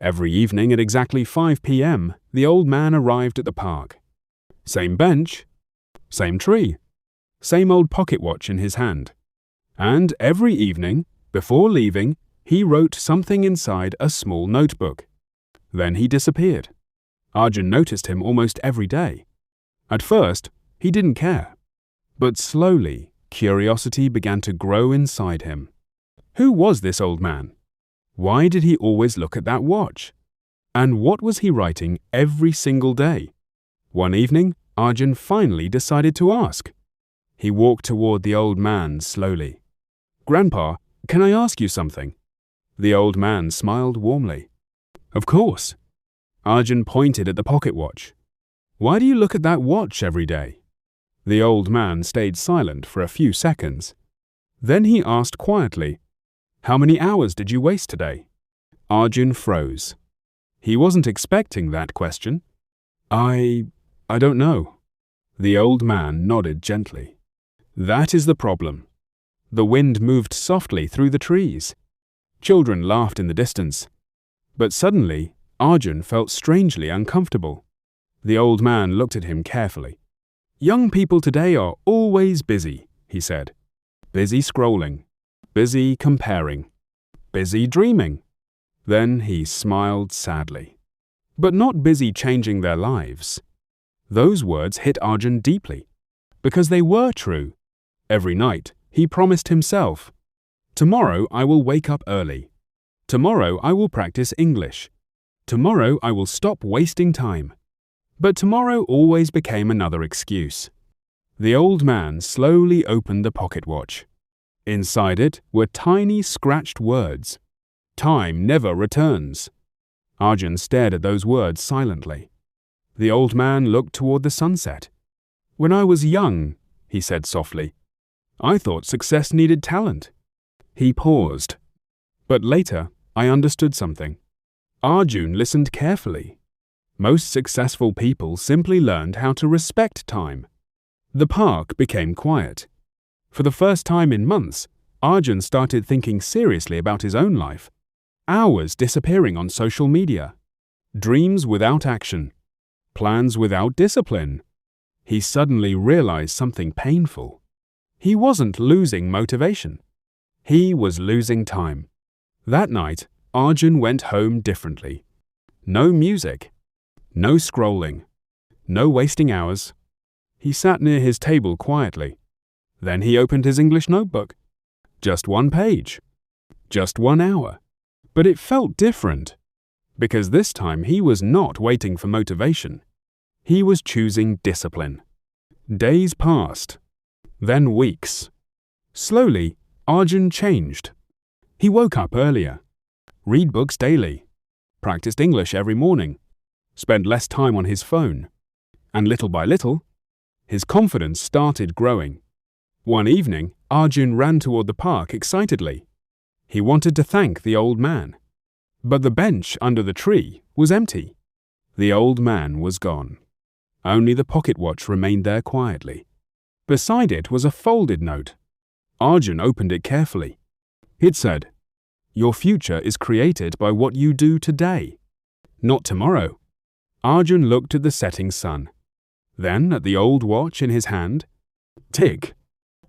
Every evening at exactly 5 p.m., the old man arrived at the park. Same bench, same tree, same old pocket watch in his hand. And every evening, before leaving, he wrote something inside a small notebook. Then he disappeared. Arjun noticed him almost every day. At first, he didn't care. But slowly, curiosity began to grow inside him. Who was this old man? Why did he always look at that watch? And what was he writing every single day? One evening, Arjun finally decided to ask. He walked toward the old man slowly. "Grandpa, can I ask you something?" The old man smiled warmly. "Of course." Arjun pointed at the pocket watch. "Why do you look at that watch every day?" The old man stayed silent for a few seconds. Then he asked quietly, "How many hours did you waste today?" Arjun froze. He wasn't expecting that question. I don't know." The old man nodded gently. "That is the problem." The wind moved softly through the trees. Children laughed in the distance. But suddenly, Arjun felt strangely uncomfortable. The old man looked at him carefully. "Young people today are always busy," he said. "Busy scrolling, busy comparing, busy dreaming." Then he smiled sadly. "But not busy changing their lives." Those words hit Arjun deeply, because they were true. Every night, he promised himself, "Tomorrow I will wake up early. Tomorrow I will practice English. Tomorrow I will stop wasting time." But tomorrow always became another excuse. The old man slowly opened the pocket watch. Inside it were tiny scratched words. "Time never returns." Arjun stared at those words silently. The old man looked toward the sunset. "When I was young," he said softly, "I thought success needed talent." He paused. But later, I understood something. Arjun listened carefully. Most successful people simply learned how to respect time. The park became quiet. For the first time in months, Arjun started thinking seriously about his own life. Hours disappearing on social media. Dreams without action. Plans without discipline. He suddenly realized something painful. He wasn't losing motivation. He was losing time. That night, Arjun went home differently. No music. No scrolling. No wasting hours. He sat near his table quietly. Then he opened his English notebook. Just one page. Just 1 hour. But it felt different. Because this time he was not waiting for motivation. He was choosing discipline. Days passed. Then weeks. Slowly, Arjun changed. He woke up earlier. Read books daily. Practiced English every morning. Spent less time on his phone. And little by little, his confidence started growing. One evening, Arjun ran toward the park excitedly. He wanted to thank the old man. But the bench under the tree was empty. The old man was gone. Only the pocket watch remained there quietly. Beside it was a folded note. Arjun opened it carefully. It said, "Your future is created by what you do today, not tomorrow." Arjun looked at the setting sun. Then at the old watch in his hand. Tick,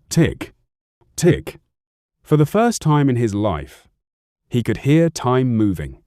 tick, tick. For the first time in his life, he could hear time moving.